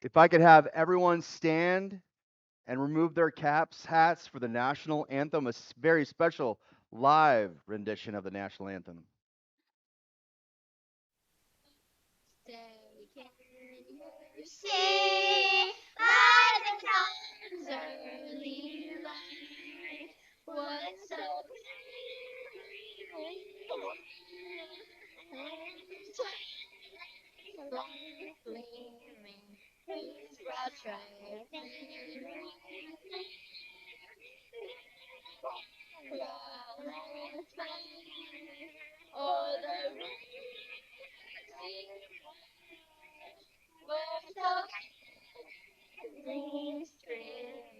If I could have everyone stand and remove their caps, hats for the national anthem, a very special live rendition of the national anthem. Say by the dawn's early light, what so gleaming, whose broad triumphant o'er the river so stream.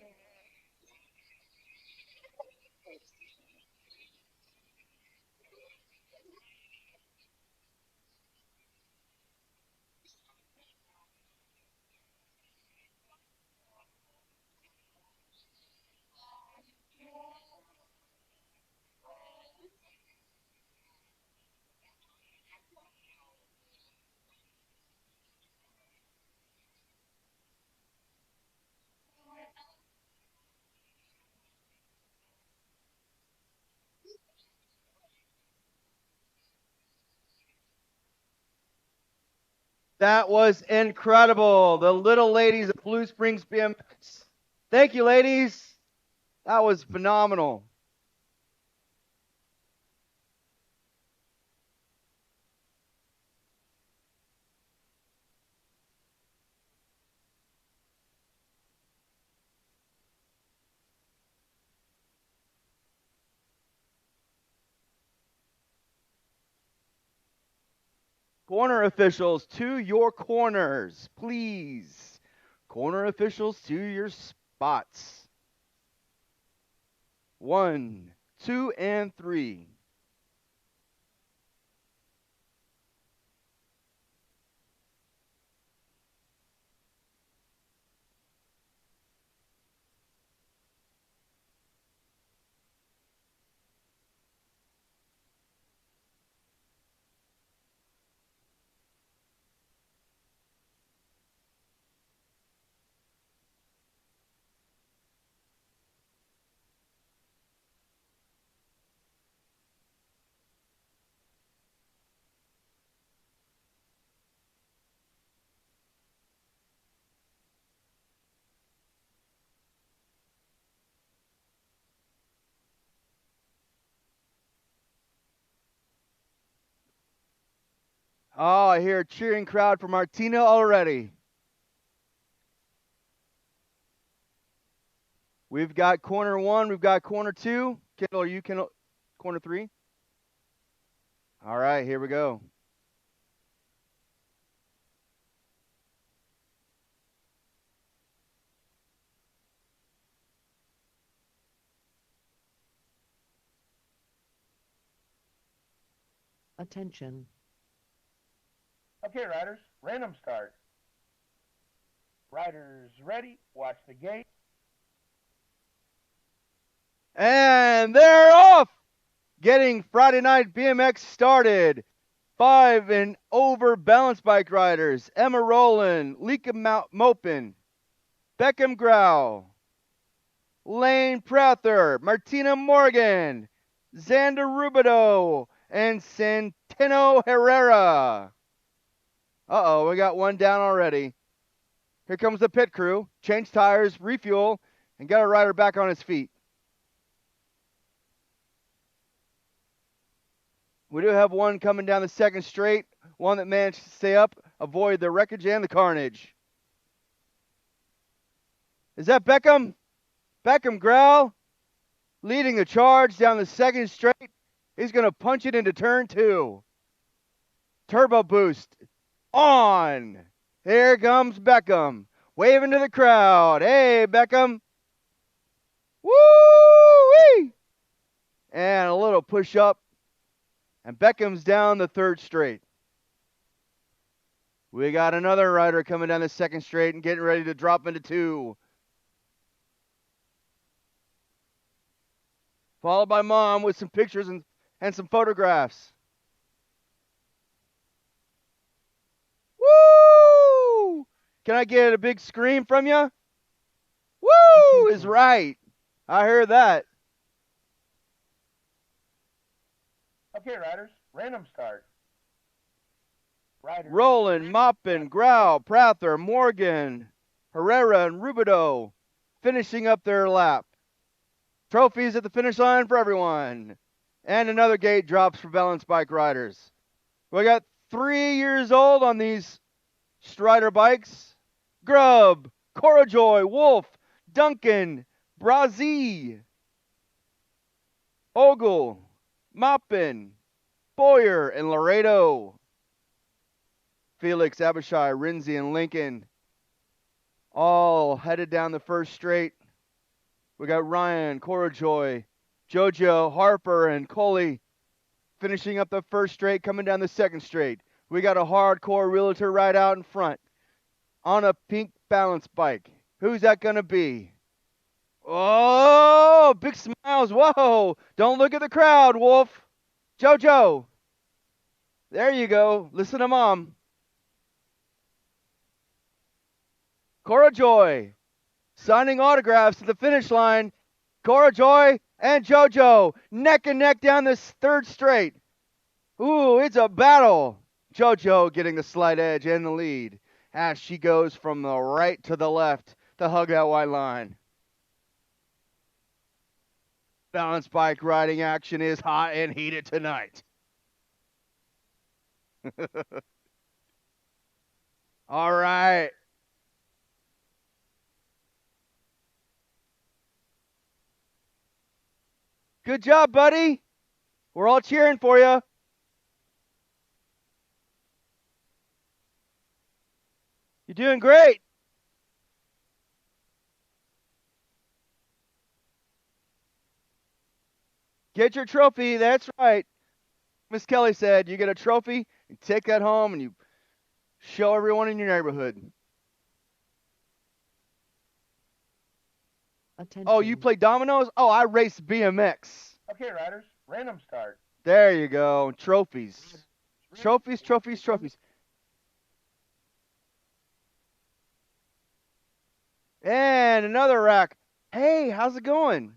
That was incredible. The little ladies of Blue Springs BMX. Thank you, ladies. That was phenomenal. Corner officials to your corners, please. Corner officials to your spots. 1, 2, and 3. Oh, I hear a cheering crowd for Martina already. We've got corner 1, we've got corner 2. Kendall, are you corner 3? All right, here we go. Attention. Okay, riders, random start. Riders ready, watch the gate. And they're off. getting Friday night BMX started. 5 and over balance bike riders: Emma Rowland, Lika Mopin, Beckham Grau, Lane Prather, Martina Morgan, Xander Rubido, and Santino Herrera. Uh-oh, we got one down already. Here comes the pit crew. Change tires, refuel, and get our rider back on his feet. We do have one coming down the second straight, one that managed to stay up, avoid the wreckage and the carnage. Is that Beckham? Beckham Grau leading the charge down the second straight. He's going to punch it into turn 2. Turbo boost on. Here comes Beckham, waving to the crowd. Hey, Beckham. Woo-wee! And a little push up. And Beckham's down the third straight. We got another rider coming down the second straight and getting ready to drop into 2. Followed by Mom with some pictures and some photographs. Woo! Can I get a big scream from you? Woo is right. I heard that. Okay, riders, random start. Riders. Rowland, Moppin, Grau, Prather, Morgan, Herrera, and Rubido finishing up their lap. Trophies at the finish line for everyone. And another gate drops for balance bike riders. We got 3 years old on these Strider bikes. Grubb, Corajoy, Wolf, Duncan, Brazee, Ogle, Moppin, Boyer, and Laredo. Felix, Abishai, Rinzi, and Lincoln all headed down the first straight. We got Ryan, Corajoy, Jojo, Harper, and Coley finishing up the first straight, coming down the second straight. We got a hardcore realtor right out in front on a pink balance bike. Who's that going to be? Oh, big smiles. Whoa. Don't look at the crowd, Wolf. Jojo. There you go. Listen to Mom. Corajoy signing autographs at the finish line. Corajoy and Jojo neck and neck down this third straight. Ooh, it's a battle. Jojo getting the slight edge and the lead as she goes from the right to the left to hug that white line. Balance bike riding action is hot and heated tonight. All right. Good job, buddy. We're all cheering for you. You're doing great. Get your trophy. That's right. Miss Kelly said you get a trophy, you take that home, and you show everyone in your neighborhood. Attention. Oh, you play dominoes? Oh, I race BMX. Okay, riders, random start. There you go. Trophies. Trophies, trophies, trophies. And another rack. Hey, how's it going?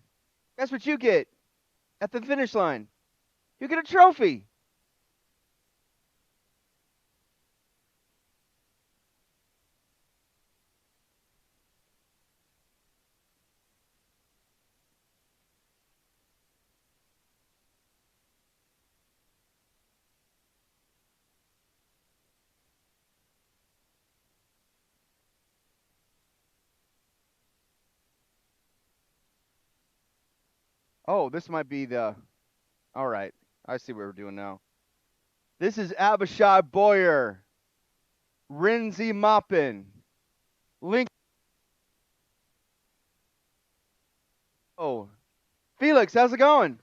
Guess what you get at the finish line? You get a trophy. Oh, this might be the... All right. I see what we're doing now. This is Abishai Boyer. Rinzi Moppin. Link. Oh. Felix, how's it going?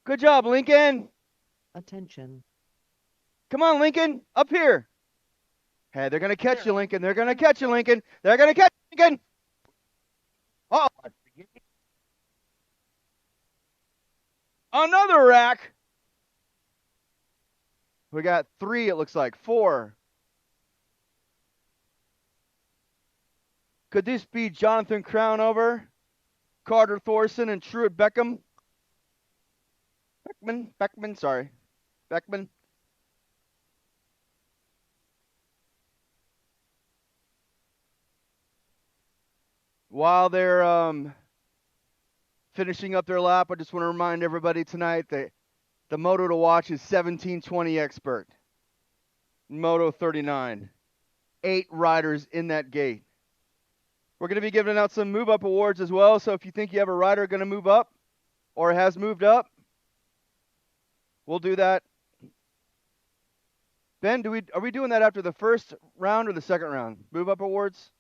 Good job, Lincoln. Attention. Come on, Lincoln. Up here. Hey, they're going to catch you, Lincoln. They're going to catch you, Lincoln. They're going to catch you, Lincoln. Oh, Watch the gate. another rack. We got 3, it looks like. 4. Could this be Jonathan Crownover, Carter Thorson, and Truett Beckman? Beckman. While they're finishing up their lap, I just want to remind everybody tonight that the moto to watch is 1720 Expert, Moto 39. 8 riders in that gate. We're going to be giving out some move-up awards as well, so if you think you have a rider going to move up or has moved up, we'll do that. Ben, are we doing that after the first round or the second round? Move-up awards?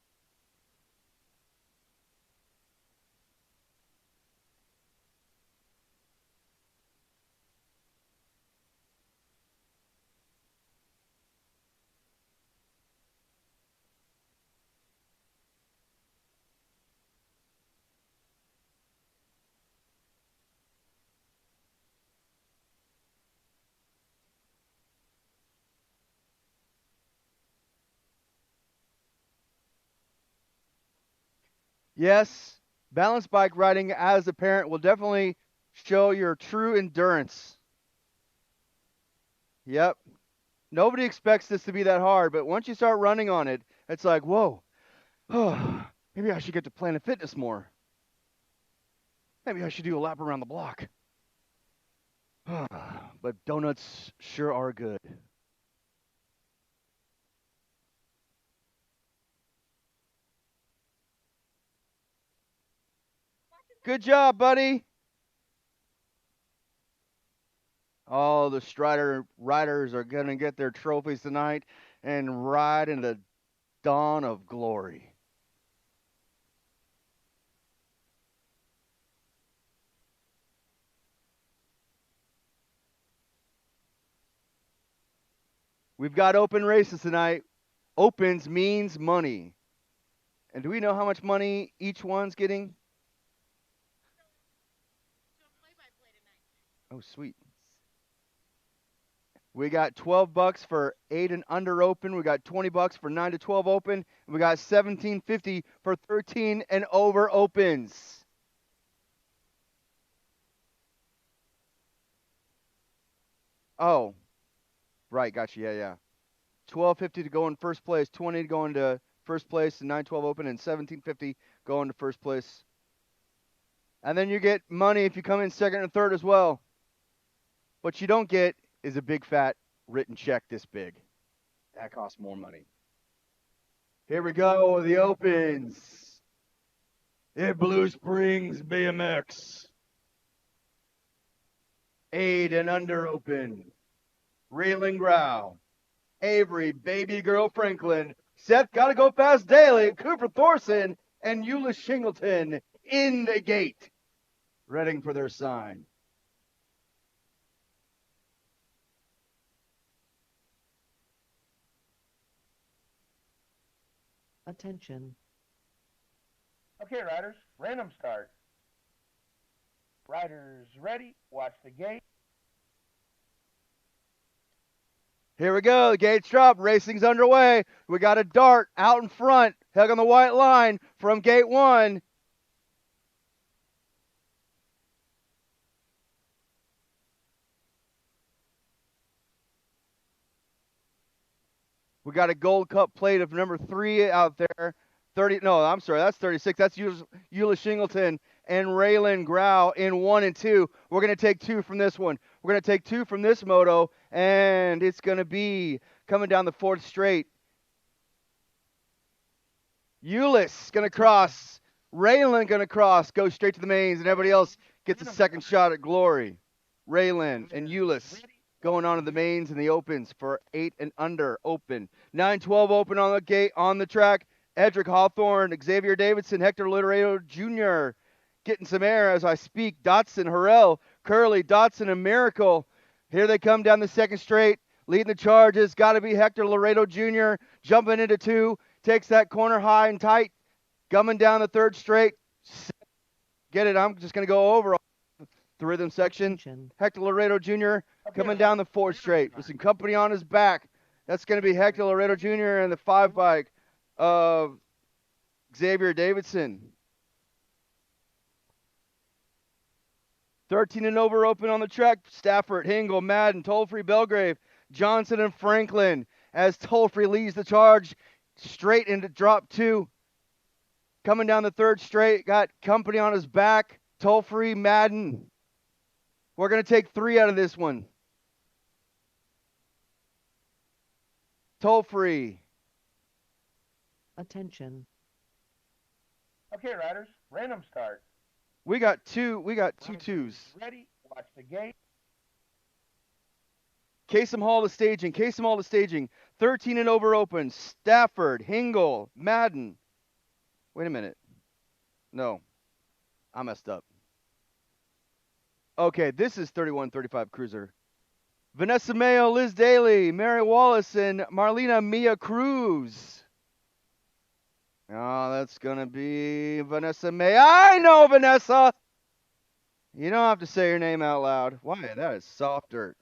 Yes, balance bike riding as a parent will definitely show your true endurance. Yep. Nobody expects this to be that hard, but once you start running on it, it's like, whoa, maybe I should get to Planet Fitness more. Maybe I should do a lap around the block. But donuts sure are good. Good job, buddy. Oh, the Strider riders are going to get their trophies tonight and ride in the dawn of glory. We've got open races tonight. Opens means money. And do we know how much money each one's getting? Oh, sweet. We got $12 for 8 and under open. We got $20 for 9 to 12 open. And we got $17.50 for 13 and over opens. Oh, right, gotcha. Yeah. $12.50 to go in first place, 20 to go into first place, and 9-12 open, and $17.50 go into first place. And then you get money if you come in second and third as well. What you don't get is a big fat written check this big. That costs more money. Here we go, the opens. In Blue Springs BMX. 8 and under open. Reeling Grow. Avery, Baby Girl Franklin, Seth Gotta Go Fast Daily, Cooper Thorson, and Eula Shingleton in the gate, ready for their sign. Attention. Okay, riders, random start. Riders ready, watch the gate. Here we go. The gates drop. Racing's underway. We got a dart out in front. Hug on the white line from gate 1. We got a gold cup plate of number 3 out there. 30. No, I'm sorry. That's 36. That's Eula Shingleton and Raylan Grau in 1 and 2. We're going to take 2 from this one. We're going to take 2 from this moto, and it's going to be coming down the 4th straight. Euless going to cross. Raylan going to cross, go straight to the mains, and everybody else gets a second shot at glory. Raylan and Euless going on to the mains and the opens for 8 and under open. 9-12 open on the gate, on the track. Edric Hawthorne, Xavier Davidson, Hector Literato Jr. getting some air as I speak. Dotson, Harrell, Curley, Dotson, and Miracle. Here they come down the second straight. Leading the charges, got to be Hector Laredo Jr. Jumping into 2. Takes that corner high and tight. Coming down the third straight. Get it? I'm just going to go over the rhythm section. Attention. Hector Laredo Jr. Okay, coming down the 4th straight with some company on his back. That's going to be Hector Laredo Jr. and the 5 bike of Xavier Davidson. 13 and over open on the track. Stafford, Hingle, Madden, Tollfree, Belgrave, Johnson, and Franklin as Tollfree leads the charge straight into drop 2. Coming down the 3rd straight, got company on his back. Tollfree, Madden. We're going to take 3 out of this one. Tollfree. Attention. Okay, riders, random start. We got two twos. Ready, watch the gate. Kasem Hall to staging. Kasem Hall to staging. 13 and over open. Stafford, Hingle, Madden. Wait a minute. No. I messed up. Okay, this is 31-35 Cruiser. Vanessa Mayo, Liz Daly, Mary Wallace, and Marlena Mia Cruz. Oh, that's going to be Vanessa Mayo. I know, Vanessa! You don't have to say your name out loud. Why? That is soft dirt.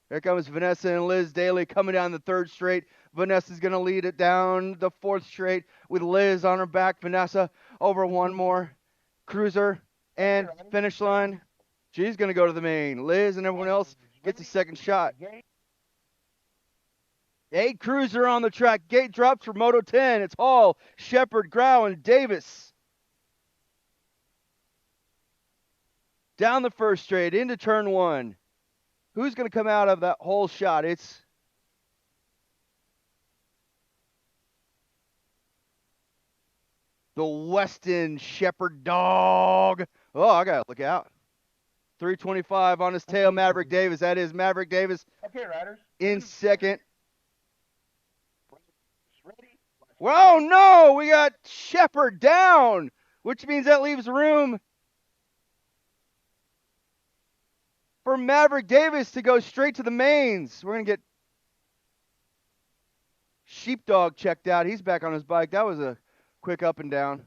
Here comes Vanessa and Liz Daly coming down the 3rd straight. Vanessa's going to lead it down the 4th straight with Liz on her back. Vanessa over one more. Cruiser and finish line. She's going to go to the main. Liz and everyone else gets a second shot. 8 Cruiser on the track. Gate drops for Moto 10. It's Hall, Shepard, Grau, and Davis. Down the 1st straight into turn 1. Who's going to come out of that whole shot? It's the Weston Shepherd dog. Oh, I got to look out. 325 on his tail, Maverick Davis. That is Maverick Davis Okay, riders. in second. Ready. Well, no, we got Shepherd down, which means that leaves room for Maverick Davis to go straight to the mains. We're going to get Sheepdog checked out. He's back on his bike. That was a quick up and down.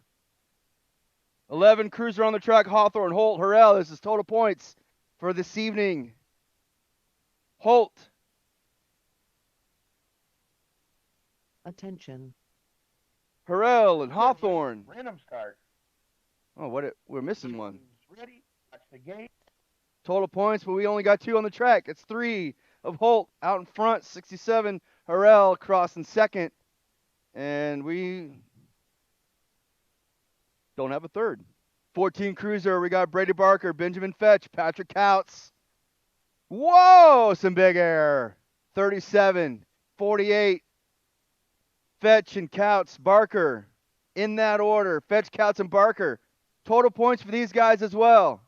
11 Cruiser on the track, Hawthorne, Holt, Harrell. This is total points for this evening. Holt. Attention. Harrell and Hawthorne. Random start. Oh, we're missing one. Ready, watch the gate. Total points, but we only got 2 on the track. It's 3 of Holt out in front, 67. Harrell crossing second. And we don't have a third. 14 Cruiser, we got Brady Barker, Benjamin Fetch, Patrick Couts. Whoa, some big air. 37, 48. Fetch and Couts, Barker. In that order, Fetch, Couts, and Barker. Total points for these guys as well.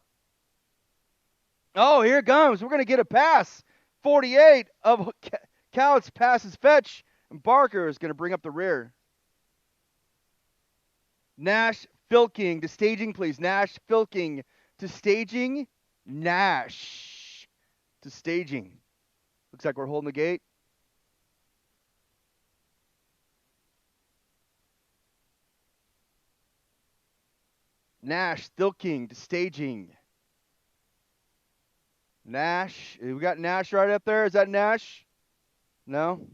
Oh, here it comes. We're going to get a pass. 48 of Couts passes Fetch, and Barker is going to bring up the rear. Nash Filking to staging, please. Nash Filking to staging. Nash to staging. Looks like we're holding the gate. Nash Filking to staging. Nash. We got Nash right up there. Is that Nash? No?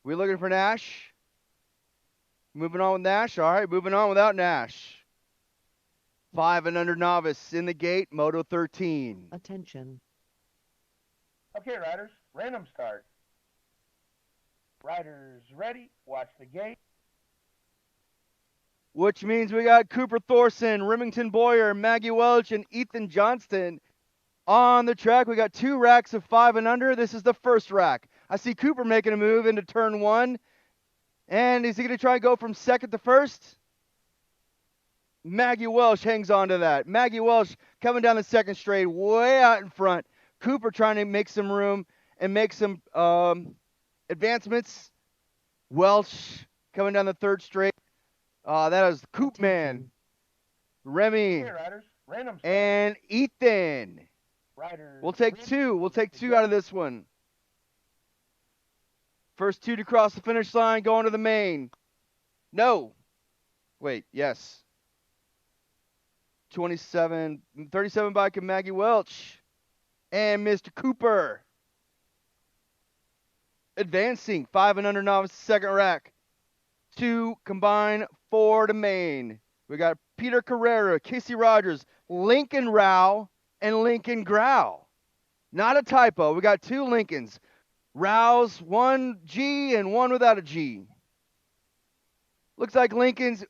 We looking for Nash? Moving on with Nash? All right, moving on without Nash. 5 and under novice in the gate, Moto 13. Attention. Okay, riders, random start. Riders ready, watch the gate. Which means we got Cooper Thorson, Remington Boyer, Maggie Welch, and Ethan Johnston on the track. We got 2 racks of 5 and under. This is the first rack. I see Cooper making a move into turn 1. And is he going to try and go from second to first? Maggie Welsh hangs on to that. Maggie Welsh coming down the second straight, way out in front. Cooper trying to make some room and make some advancements. Welsh coming down the third straight. That is Coop Man, Remy, Okay, riders. Random start. and Ethan. Riders. We'll take ready. two. We'll take two out of this one. First two to cross the finish line going to the main. No. Wait, yes. 37 bike of Maggie Welch and Mr. Cooper. Advancing 5 and under novice second rack. 2 combine 4 to main. We got Peter Carrera, Casey Rogers, Lincoln Rao, and Lincoln Grau. Not a typo. We got 2 Lincolns. Rao's 1 G and 1 without a G. Looks like Lincoln's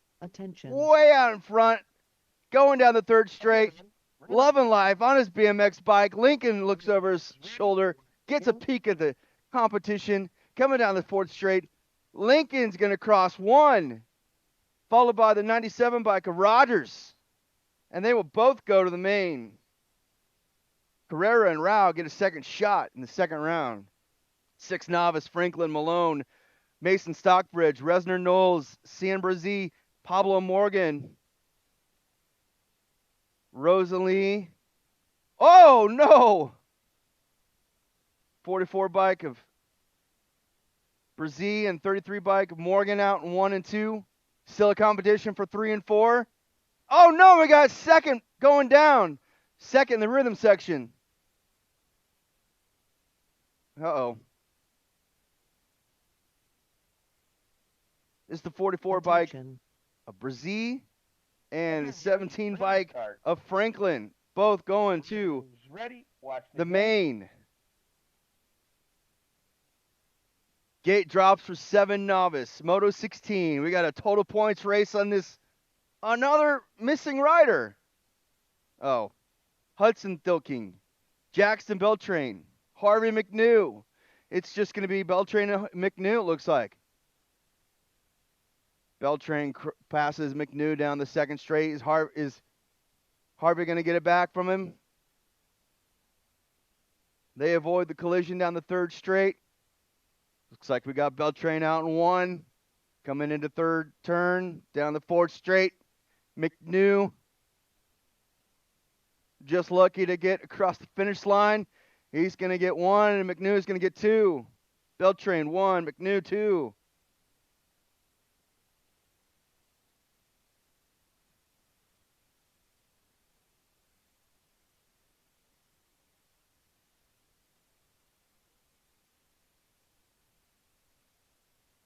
way out in front, going down the third straight. Loving life on his BMX bike. Lincoln looks over his shoulder, gets a peek at the competition, coming down the fourth straight. Lincoln's going to cross 1, followed by the 97 bike of Rogers, and they will both go to the main. Carrera and Rao get a second shot in the second round. 6 novice, Franklin Malone, Mason Stockbridge, Resner Knowles, Cian Brazee, Pablo Morgan, Rosalie. Oh, no! 44 bike of Brazee and 33 bike of Morgan out in 1 and 2. Still a competition for 3 and 4. Oh, no, we got second going down. Second in the rhythm section. Uh-oh. This is the 44 bike of Brazee and the 17 bike of Franklin. Both going to the main. Gate drops for 7 novice. Moto 16. We got a total points race on this. Another missing rider. Oh. Hudson Thilking. Jackson Beltrain. Harvey McNew. It's just going to be Beltrain and McNew, it looks like. Beltrain passes McNew down the second straight. Is Harvey going to get it back from him? They avoid the collision down the third straight. Looks like we got Beltrain out in 1. Coming into third turn. Down the fourth straight. McNew. Just lucky to get across the finish line. He's going to get 1, and McNew's going to get 2. Beltrain 1, McNew 2.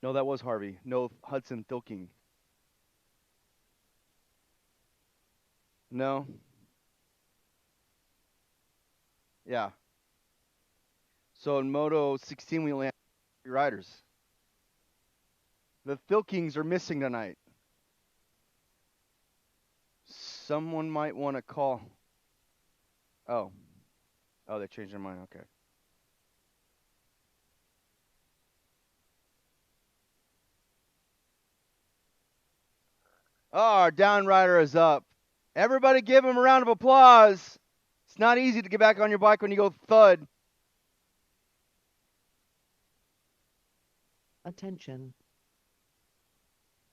No, that was Harvey. No, Hudson Thilking. No. Yeah. So in Moto 16, we only have 3 riders. The Thilkings are missing tonight. Someone might want to call. Oh. Oh, they changed their mind. Okay. Oh, our down rider is up. Everybody give him a round of applause. It's not easy to get back on your bike when you go thud. Attention.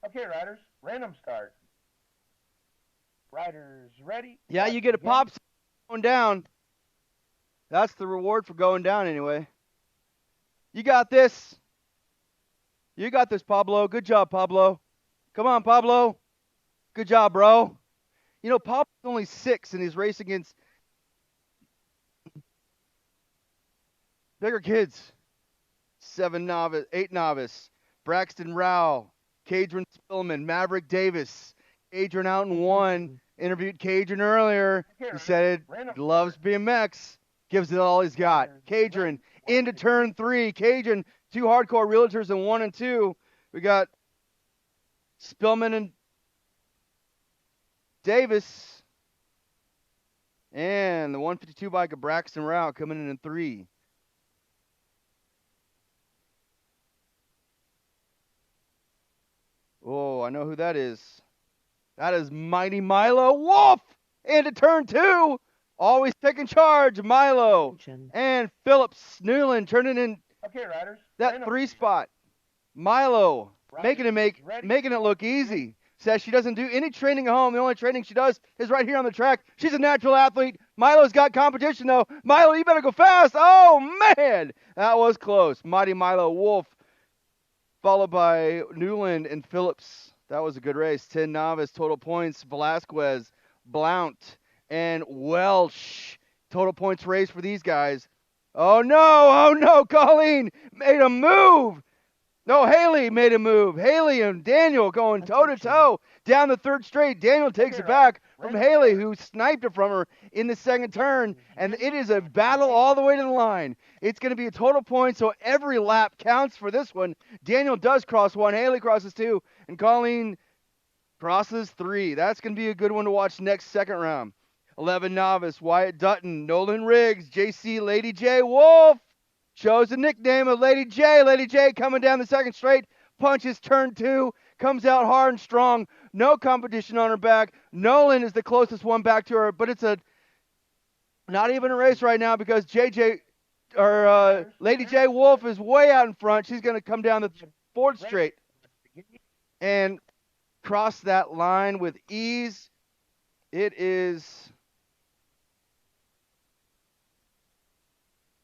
Okay, riders. Random start. Riders ready. Yeah, you get a pop going down. That's the reward for going down anyway. You got this. You got this, Pablo. Good job, Pablo. Come on, Pablo. Good job, bro. You know, Pablo's only 6 and he's racing against bigger kids. 7 novice, 8 novice. Braxton Rao, Cadron Spillman, Maverick Davis. Cadron out in 1. Interviewed Cadron earlier. He said he loves BMX. Gives it all he's got. Cadron into turn 3. Cadron, 2 hardcore realtors in 1 and 2. We got Spillman and Davis. And the 152 bike of Braxton Rao coming in 3. Oh, I know who that is. That is Mighty Milo Wolf into turn 2. Always taking charge, Milo. Attention. And Phillips Newland turning in Okay, riders. that random 3 spot. Milo Riders, ready. making it look easy. Says she doesn't do any training at home. The only training she does is right here on the track. She's a natural athlete. Milo's got competition though. Milo, you better go fast. Oh man, that was close. Mighty Milo Wolf, followed by Newland and Phillips. That was a good race. 10 novice total points. Velasquez, Blount, and Welsh. Total points race for these guys. Oh no, Colleen made a move. No, Haley made a move. Haley and Daniel going toe-to-toe down the 3rd straight. Daniel takes it back from Haley, who sniped it from her in the 2nd turn, and it is a battle all the way to the line. It's going to be a total point, so every lap counts for this one. Daniel does cross 1, Haley crosses 2, and Colleen crosses 3. That's going to be a good one to watch next 2nd round. 11 novice, Wyatt Dutton, Nolan Riggs, JC Lady J Wolf. Chose the nickname of Lady J. Lady J coming down the 2nd straight, punches turn 2, comes out hard and strong. No competition on her back. Nolan is the closest one back to her, but it's not even a race right now because Lady J Wolf is way out in front. She's going to come down the 4th straight and cross that line with ease. It is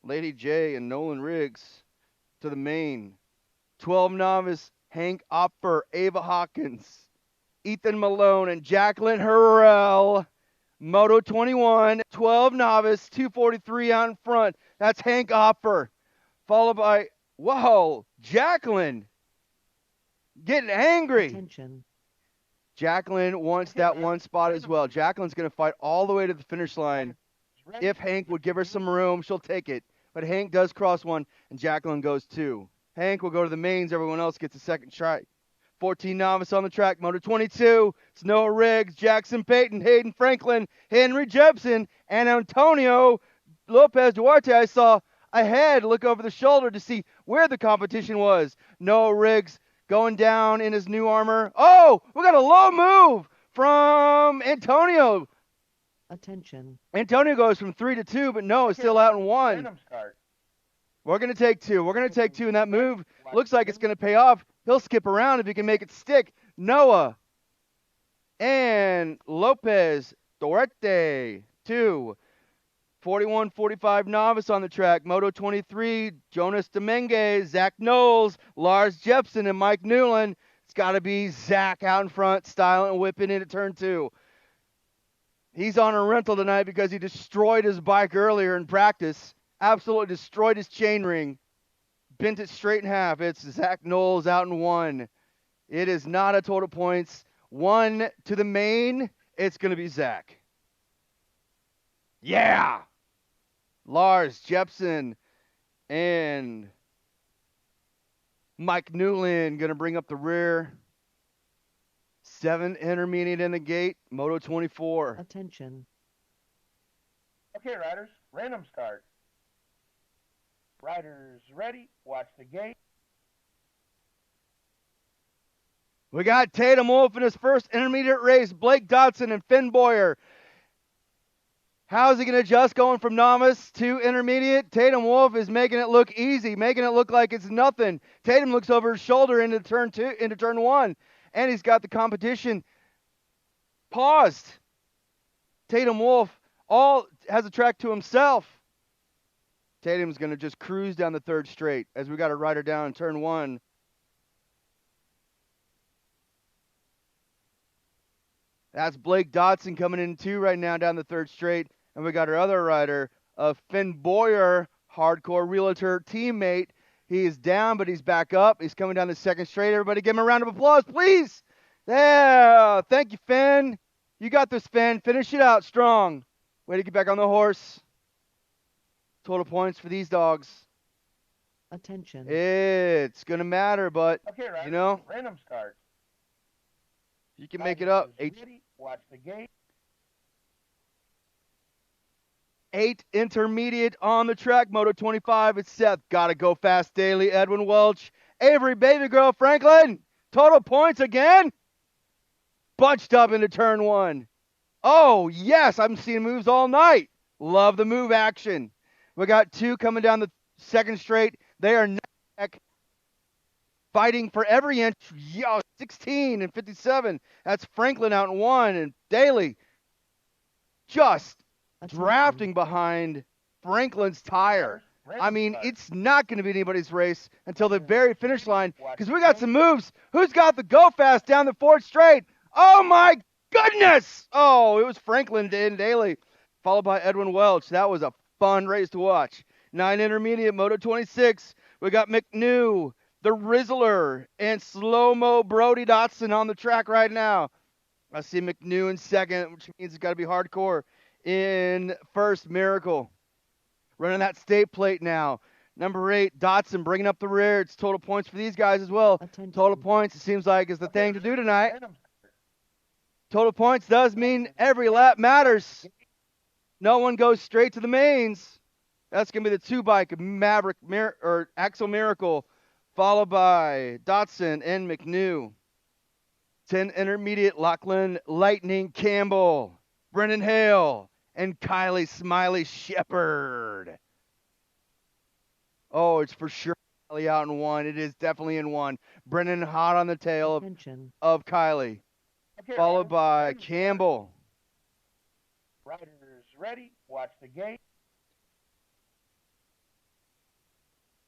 Lady J and Nolan Riggs to the main. 12 novice, Hank Opfer, Ava Hawkins, Ethan Malone, and Jacqueline Harrell. Moto 21, 12 novice, 243 out in front. That's Hank Opfer. Followed by, whoa, Jacqueline getting angry. Attention. Jacqueline wants that 1 spot as well. Jacqueline's going to fight all the way to the finish line. If Hank would give her some room, she'll take it. But Hank does cross 1, and Jacqueline goes 2. Hank will go to the mains. Everyone else gets a 2nd try. 14 novice on the track. Moto 22. It's Noah Riggs, Jackson Payton, Hayden Franklin, Henry Jepson, and Antonio Lopez Duarte. I saw ahead, look over the shoulder to see where the competition was. Noah Riggs going down in his new armor. Oh, we got a low move from Antonio. Attention. Antonio goes from 3 to 2, but no, it's still out in 1. Random start. We're going to take 2. We're going to take 2, and that move looks like it's going to pay off. He'll skip around if he can make it stick. Noah and Lopez Duarte, 2. 41-45 novice on the track. Moto 23, Jonas Dominguez, Zach Knowles, Lars Jepson, and Mike Newland. It's got to be Zach out in front, styling and whipping into turn 2. He's on a rental tonight because he destroyed his bike earlier in practice. Absolutely destroyed his chainring. Bent it straight in half. It's Zach Knowles out in 1. It is not a total points. 1 to the main. It's going to be Zach. Yeah! Lars Jepson and Mike Newland going to bring up the rear. 7 intermediate in the gate, Moto 24. Attention. Okay, riders. Random start. Riders ready. Watch the gate. We got Tatum Wolf in his first intermediate race, Blake Dodson and Finn Boyer. How's he going to adjust going from novice to intermediate? Tatum Wolf is making it look easy, making it look like it's nothing. Tatum looks over his shoulder into turn 1, and he's got the competition paused. Tatum Wolf has a track to himself. Tatum's going to just cruise down the 3rd straight as we got a rider down in turn 1. That's Blake Dodson coming in 2 right now down the 3rd straight. And we got our other rider, Finn Boyer, hardcore realtor teammate. He is down, but he's back up. He's coming down the 2nd straight. Everybody give him a round of applause, please. Yeah, thank you, Finn. You got this, Finn. Finish it out strong. Way to get back on the horse. Total points for these dogs. Attention. It's going to matter, but, Okay, riders. you know, Random start. you can make it up. Riders ready. Watch the gate. 8 intermediate on the track. Moto 25, it's Seth. Gotta go fast daily. Edwin Welch. Avery Baby Girl Franklin. Total points again. bunched up into turn one. Oh, yes, I'm seeing moves all night. Love the move action. We got two coming down the second straight. They are neck fighting for every inch. Yo, 16 and 57. That's Franklin out in one, and Daly just drafting behind Franklin's tire. I mean, it's not going to be anybody's race until the very finish line because we got some moves. Who's got the go fast down the fourth straight? Oh, my goodness. Oh, it was Franklin and Daly, followed by Edwin Welch. That was a fun race to watch. 9 intermediate, Moto 26. We got McNew, the Rizzler, and Slow-Mo Brody Dotson on the track right now. I see McNew in second, which means it's got to be hardcore in first. Miracle running that state plate now. Number 8, Dotson bringing up the rear. It's total points for these guys as well. Total points, it seems like, is the thing to do tonight. Total points does mean every lap matters. No one goes straight to the mains. That's going to be the 2-bike Maverick or Axel Miracle, followed by Dotson and McNew. 10 intermediate, Lachlan Lightning Campbell, Brendan Hale, and Kylie Smiley Shepherd. Oh, it's for sure Kylie out in one. It is definitely in one. Brendan hot on the tail of Kylie, followed by Campbell. Riders ready. Watch the gate.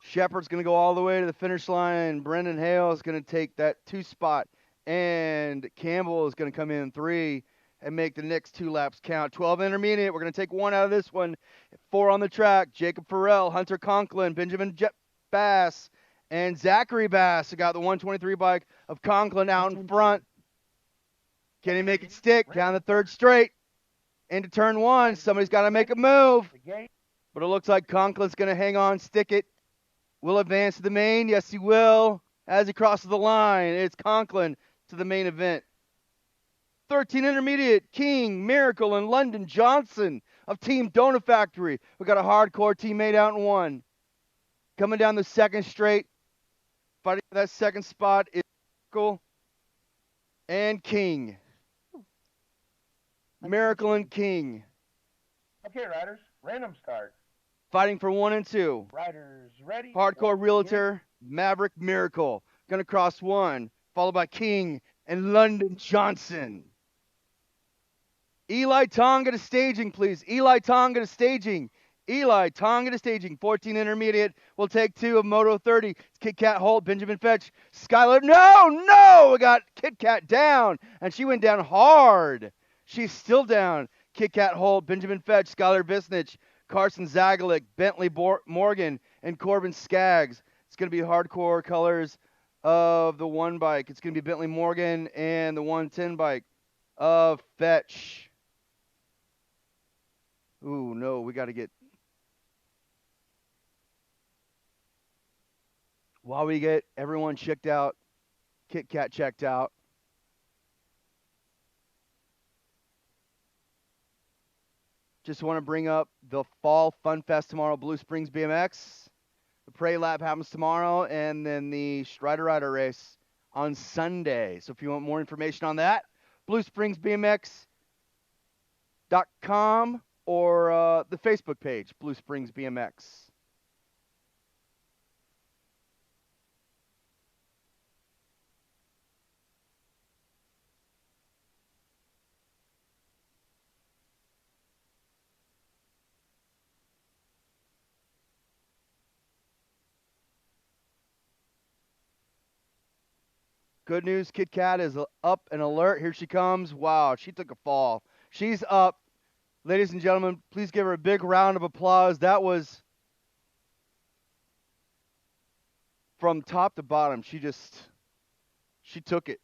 Shepherd's going to go all the way to the finish line. Brendan Hale is going to take that 2 spot. And Campbell is going to come in 3 and make the next 2 laps count. 12 intermediate. We're going to take 1 out of this one. 4 on the track. Jacob Farrell, Hunter Conklin, Benjamin Bass, and Zachary Bass. We got the 123 bike of Conklin out in front. Can he make it stick down the third straight into turn 1? Somebody's got to make a move. But it looks like Conklin's going to hang on, stick it. Will advance to the main. Yes, he will. As he crosses the line, it's Conklin to the main event. 13 intermediate, King, Miracle, and London Johnson of Team Donut Factory. We got a hardcore teammate out in 1. Coming down the second straight, fighting for that second spot is Miracle and King. Miracle and King. Okay, riders, random start. Fighting for 1 and 2. Riders ready. Hardcore Realtor, Maverick Miracle. Going to cross 1, followed by King and London Johnson. Eli Tonga to staging, please. Eli Tonga to staging. Eli Tonga to staging. 14 intermediate. We'll take 2 of Moto 30. It's Kit Kat Holt, Benjamin Fetch, Skylar. No! We got Kit Kat down, and she went down hard. She's still down. Kit Kat Holt, Benjamin Fetch, Skylar Bisnich, Carson Zagalik, Bentley Morgan, and Corbin Skaggs. It's going to be hardcore colors of the 1 bike. It's going to be Bentley Morgan and the 110 bike of Fetch. Ooh, no, we got to get... While we get everyone checked out, Kit Kat checked out, just want to bring up the Fall Fun Fest tomorrow, Blue Springs BMX. The Parade Lap happens tomorrow, and then the Strider Rider race on Sunday. So if you want more information on that, bluespringsbmx.com or the Facebook page, Blue Springs BMX. Good news, Kit Kat is up and alert. Here she comes. Wow, she took a fall. She's up. Ladies and gentlemen, please give her a big round of applause. That was from top to bottom. She took it.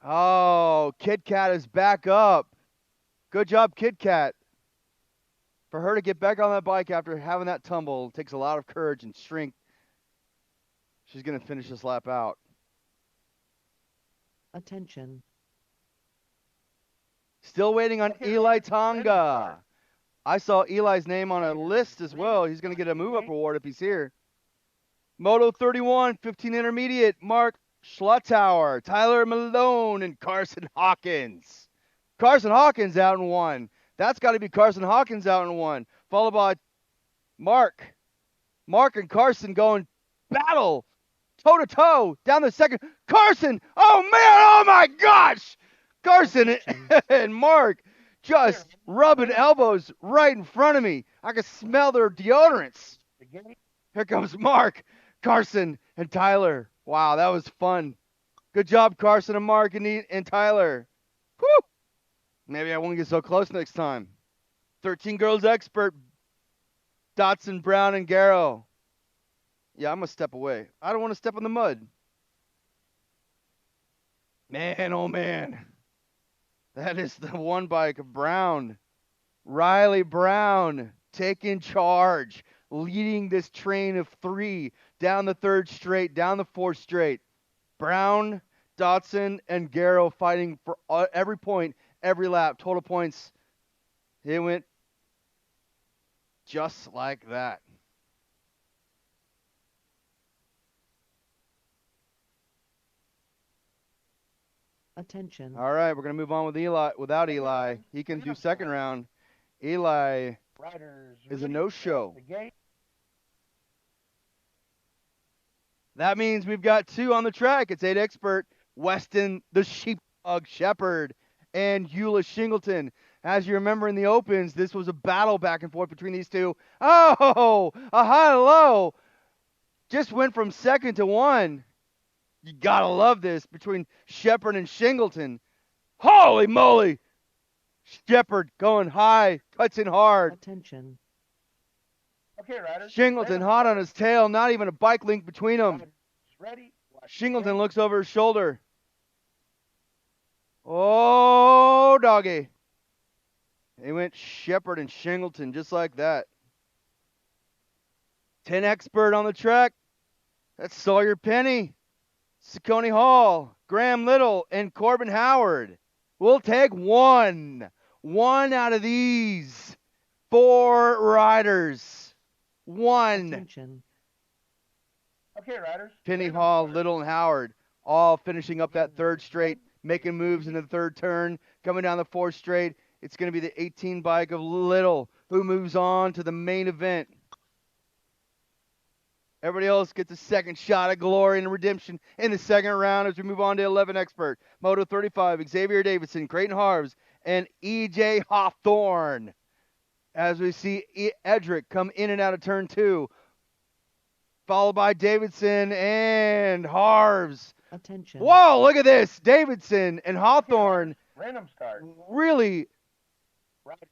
Oh, Kit Kat is back up. Good job, Kit Kat. For her to get back on that bike after having that tumble takes a lot of courage and strength. She's going to finish this lap out. Attention. Still waiting on Okay, Eli riders, Tonga. start. I saw Eli's name on a list as well. He's going to get a move-up award if he's here. Moto 31, 15 intermediate, Mark Schlottauer, Tyler Malone, and Carson Hawkins. Carson Hawkins out in one. That's got to be Carson Hawkins out in one. Followed by Mark. Mark and Carson going battle, toe-to-toe, down the second. Carson! Oh, man! Oh, my gosh! Carson and Mark just rubbing elbows right in front of me. I can smell their deodorants. Here comes Mark, Carson, and Tyler. Wow, that was fun. Good job, Carson and Mark and Tyler. Whew! Maybe I won't get so close next time. 13 girls expert, Dotson, Brown, and Garrow. Yeah, I'm going to step away. I don't want to step in the mud. Man, oh, man. That is the one bike of Brown. Riley Brown taking charge, leading this train of three down the third straight, down the fourth straight. Brown, Dotson, and Garrow fighting for every point, every lap. Total points. It went just like that. Attention. All right, we're going to move on with Eli. Without Eli, he can do second round. Eli is a no-show. That means we've got two on the track. It's 8 expert, Weston the Sheepdog Shepherd, and Eula Shingleton. As you remember in the opens, this was a battle back and forth between these two. Oh, a high-low. Just went from second to one. You got to love this between Shepherd and Shingleton. Holy moly. Shepherd going high, cuts in hard. Attention. Okay, riders. Shingleton hot on his tail, not even a bike link between them. Ready? Shingleton looks over his shoulder. Oh, doggy. They went Shepherd and Shingleton just like that. 10 expert on the track. That's Sawyer Penny, Saucony Hall, Graham Little, and Corbin Howard. We'll take one. One out of these 4 riders. One. Attention. Okay, riders. Penny, Hall, Little, and Howard all finishing up that third straight, making moves into the third turn, coming down the fourth straight. It's going to be the 18 bike of Little who moves on to the main event. Everybody else gets a second shot at glory and redemption in the second round as we move on to 11 expert. Moto 35, Xavier Davidson, Creighton Harves, and E.J. Hawthorne. As we see Edric come in and out of turn 2, followed by Davidson and Harves. Attention. Whoa, look at this. Davidson and Hawthorne Random start. really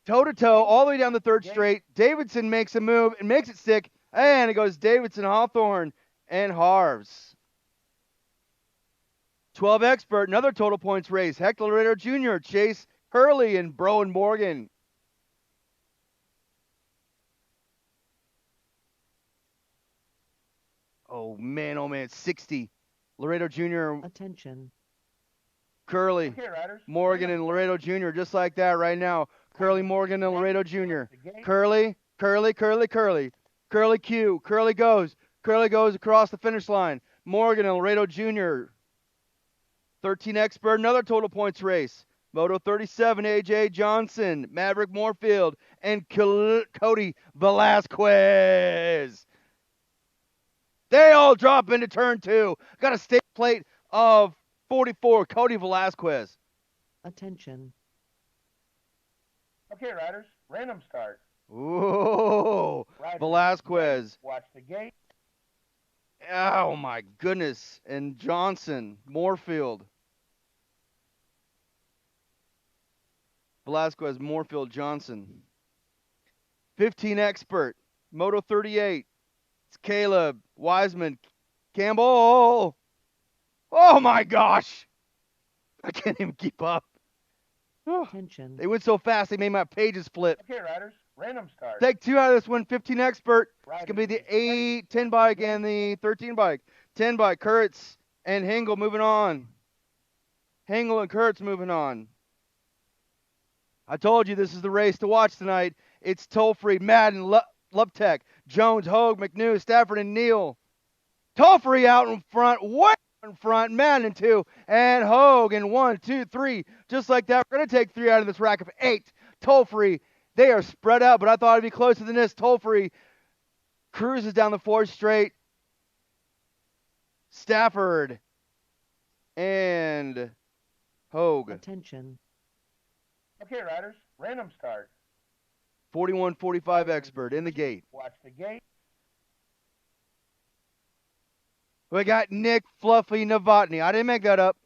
toe-to-toe all the way down the third straight. Davidson makes a move and makes it stick. And it goes Davidson, Hawthorne, and Harves. 12 expert, another total points race. Hector Laredo Jr., Chase Hurley, and Broen Morgan. Oh, man, 60. Laredo Jr., Attention. Curly, Okay, riders. Morgan, and Laredo Jr., just like that right now. Curly, Morgan, and Laredo Jr. Curly, Curly, Curly, Curly. Curly Q. Curly goes across the finish line. Morgan and Laredo Jr. 13 expert, another total points race. Moto 37, AJ Johnson, Maverick Moorfield, and Cody Velasquez. They all drop into turn 2. Got a state plate of 44, Cody Velasquez. Attention. Okay, riders. Random start. Ooh, Riders, Velasquez. watch the gate. Oh, my goodness. And Johnson, Moorfield. Velasquez, Moorfield, Johnson. 15 expert, Moto 38. It's Caleb, Wiseman, Campbell. Oh, my gosh. I can't even keep up. Oh, attention, they went so fast they made my pages flip. Okay, riders. Random start. Take 2 out of this 115 expert. It's going to be the Riders, 8, 10 bike and the 13 bike. 10 bike, Kurtz and Hengel moving on. Hengel and Kurtz moving on. I told you this is the race to watch tonight. It's Tolfree, Madden, Luptek, Jones, Hogue, McNew, Stafford, and Neal. Tolfree out in front, way in front, Madden in 2, and Hogue in 1, 2, 3. Just like that, we're going to take 3 out of this rack of 8. Tolfree, they are spread out, but I thought it'd be closer than this. Tolfree cruises down the 4th straight. Stafford and Hogue. attention, Okay, riders. Random start. 41-45 expert in the gate. Watch the gate. We got Nick Fluffy Novotny. I didn't make that up.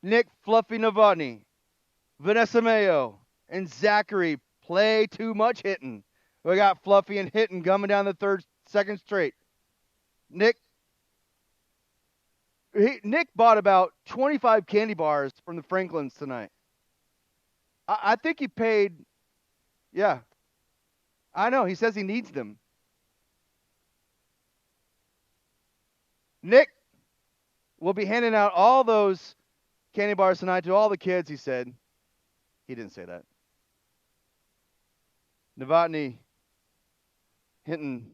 Nick Fluffy Novotny, Vanessa Mayo, and Zachary play too much hitting. We got Fluffy and Hitting coming down the second straight. Nick bought about 25 candy bars from the Franklins tonight. I think he paid, yeah. I know, he says he needs them. Nick will be handing out all those candy bars tonight to all the kids, he said. He didn't say that. Novotny, Hinton,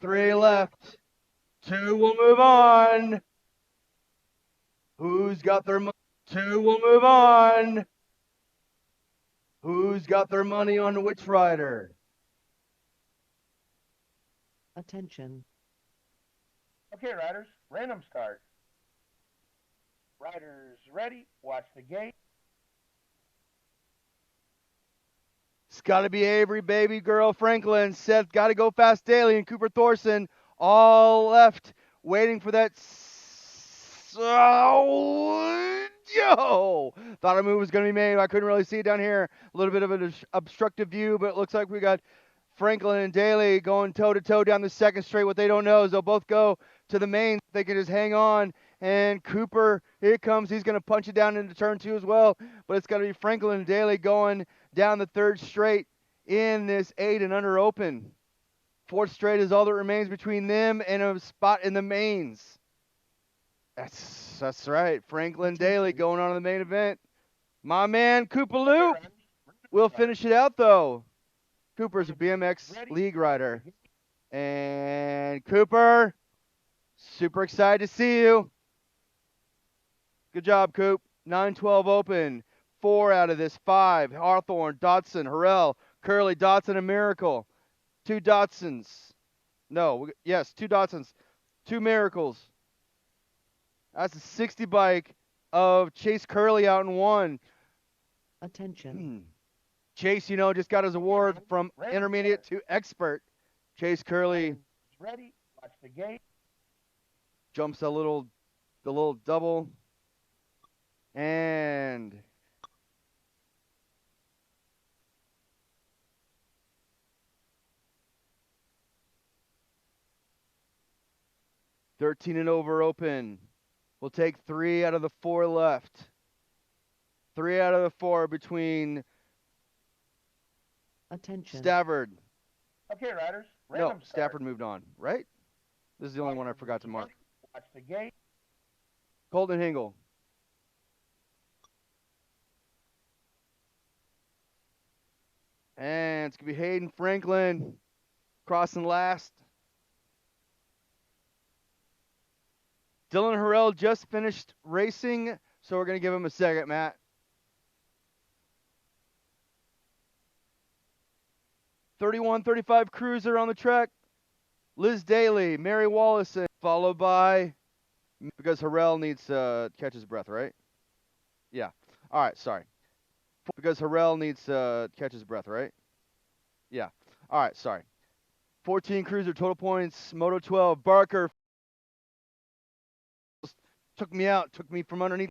3 left. 2 will move on. Who's got their money? 2 will move on. Who's got their money on which rider? Attention. Okay, riders, random start. Riders ready, watch the gate. It's got to be Avery, Baby Girl, Franklin, Seth, got to go fast Daly, and Cooper Thorson all left, waiting for that. Yo! Thought a move was going to be made. I couldn't really see it down here. A little bit of an obstructive view, but it looks like we got Franklin and Daly going toe-to-toe down the second straight. What they don't know is they'll both go to the main. They can just hang on. And Cooper, here it comes. He's going to punch it down into turn 2 as well. But it's got to be Franklin and Daly going down the third straight in this 8 and under open. Fourth straight is all that remains between them and a spot in the mains. That's right. Franklin Daly going on to the main event. My man, Koopaloop, will finish it out, though. Cooper's a BMX league rider. And Cooper, super excited to see you. Good job, Coop. 9-12 open. 4 out of this 5. Hawthorne, Dotson, Harrell, Curley, Dotson, and Miracle. 2 Dotsons. No, yes, 2 Dotsons. 2 Miracles. That's a 60 bike of Chase Curley out in 1. Attention. Chase, just got his award from intermediate to expert. Chase Curley Ready, watch the gate. jumps the little double. And $13 and over open. We'll take 3 out of the 4 left. 3 out of the 4 between Attention. Stafford. Okay, riders, No, random start. Stafford moved on, right? This is the only one I forgot to mark. Watch the gate. Colton Hingle. And it's going to be Hayden Franklin crossing last. Dylan Harrell just finished racing, so we're going to give him a second, Matt. 31-35 Cruiser on the track. Liz Daly, Mary Wallison, followed by, because Harrell needs to catch his breath, right? Yeah. All right, sorry. Because Harrell needs to catch his breath, right? Yeah. All right, sorry. 14 Cruiser, total points, Moto 12, Barker. Took me from underneath.